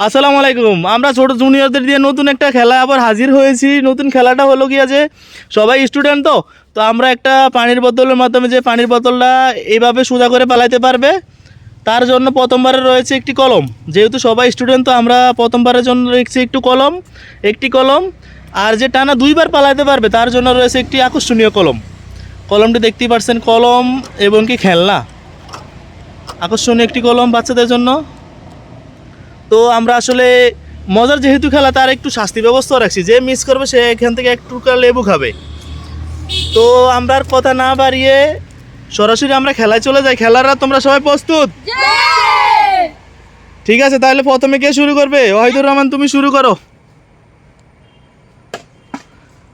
আসসালামু আলাইকুম। আমরা ছোট জুনিয়রদের দিয়ে নতুন একটা খেলা আবার হাজির হয়েছি। নতুন খেলাটা হলো কি আছে, সবাই স্টুডেন্ট তো আমরা একটা পানির বোতলের মাধ্যমে যে পানির বোতলটা এইভাবে সোজা করে পালাইতে পারবে তার জন্য প্রথমবারে রয়েছে একটি কলম। যেহেতু সবাই স্টুডেন্ট তো আমরা প্রথমবারের জন্য রেখেছি একটি কলম। আর যে টানা দুইবার পালাইতে পারবে তার জন্য রয়েছে একটি আকর্ষণীয় কলম। কলমটি দেখতেই পাচ্ছেন, কলম এবং কি খেলনা, আকর্ষণীয় একটি কলম বাচ্চাদের জন্য। তো আমরা আসলে মজার যেহেতু খেলা, তার একটু শাস্তি ব্যবস্থা রাখছি, যে মিস করবে সে এখান থেকে একটু লেবু খাবে। তো আমরা আর কথা না বাড়িয়ে সরাসরি আমরা খেলায় চলে যাই। খেলারা তোমরা সবাই প্রস্তুত? ঠিক আছে, তাহলে প্রথমে কে শুরু করবে? ওয়াহিদুর রহমান, তুমি শুরু করো।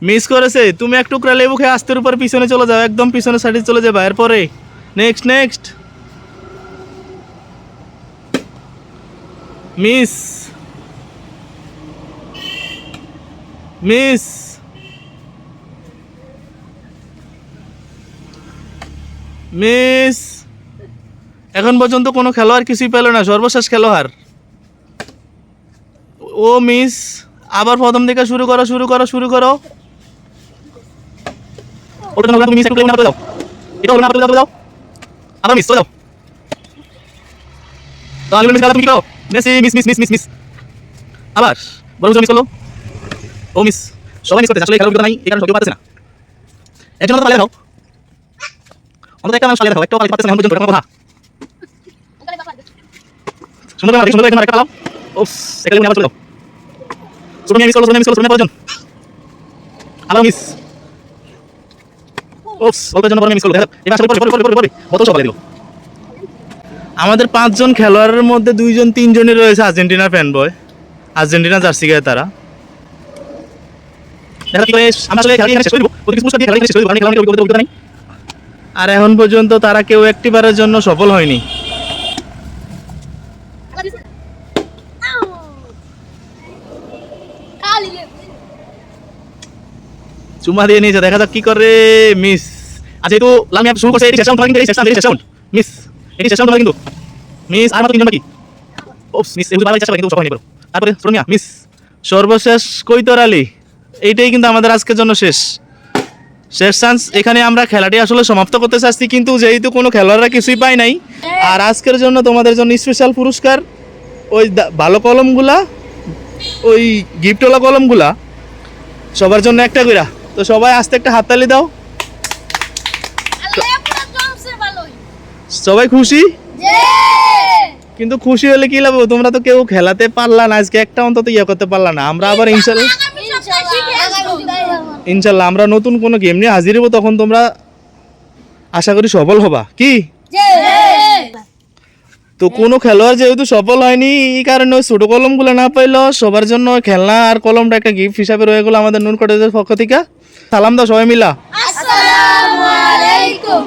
মিস করেছে, তুমি এক টুকরা লেবু খেয়ে আস্তের উপর পিছনে চলে যাও, একদম পিছনে সাইডে চলে যাবে। এরপরে নেক্সট মিস মিস মিস এখন পর্যন্ত কোনো খেলোয়াড় কিছুই পেল না, সর্বশেষ খেলোয়াড় ও মিস। আবার প্রথম থেকে শুরু করো। ওটা তুমি মিস একটু না দাও, এটা হলো না দাও, আবার মিস চলে যাও। তাহলে মিস তুমি কি করো? মিস আবার বড় মিস করলো, ও মিস। সবাই মিস করতে আসলে খেলার অভিজ্ঞতা নাই, এই কারণে সবাই পারতেছে না। এর জন্য তো পালিয়ে দাও, অন্তত একটা মানুষ পালিয়ে দাও, একটা পালিয়ে পারতেছে না এখন পর্যন্ত। এরকম কথা সুন্দর এখানে একটা দাও। ওপস, একটা আবার চলে দাও। সুন্দর মিস করলো পরজন আবার মিস। ওপস, অল্পের জন্য মিস করলো। এবার পরে কত সব পালিয়ে দিল। আমাদের 5 জন খেলোয়াড়ের মধ্যে 2-3জনই রয়েছে আর্জেন্টিনার ফ্যান বয়, আর্জেন্টিনা জার্সি গায়ে তারা। আর এখন পর্যন্ত তারা কেউ একটিবারের জন্য সফল হয়নি। চুমা দিয়ে নিয়েছে, দেখা যাক কি করে। মিস। আচ্ছা, যেহেতু লামিয়া শুরু করছে, এটি শেষ রাউন্ড মিস, এটি শেষ রাউন্ড কিন্তু মিস। আর মাত্র 3জন বাকি। ওপস, মিস। এগুলো বারবার চেষ্টা করে কিন্তু সফল হয়নি। তারপরে সোনিয়া মিস। সর্বশেষ কৈতর আলী। এইটাই কিন্তু আমাদের আজকের জন্য শেষ চান্স। এখানে আমরা খেলাটি আসলে সমাপ্ত করতে চাচ্ছি, কিন্তু যেহেতু কোনো খেলোয়াড়রা কিছুই পায় নাই, আর আজকের জন্য তোমাদের জন্য স্পেশাল পুরস্কার ওই ভালো কলমগুলা, ওই গিফটওয়ালা কলমগুলা সবার জন্য একটা কইরা। তো সবাই আস্তে একটা হাততালি দাও। সবাই খুশি? কিন্তু খুশি হলে কি লাভ? তোমরা তো কেউ খেলাতে পারলা না আজকে, একটা অন্তত করতে পারলা না। আমরা আবার ইনশাল্লাহ আমরা নতুন কোনো গেম নিয়ে হাজির হবো, তখন তোমরা আশা করি সফল হবা। কি? তো কোনো খেলোয়াড় যেহেতু সফল হয়নি, এই কারণে ওই ছোট কলমগুলো না পাইলো, সবার জন্য খেলনা আর কলমটা একটা গিফট হিসাবে রয়ে গেলো আমাদের নুন কটেজের পক্ষ থেকে। সালাম দাও সবাই মিলা। আসসালামু আলাইকুম।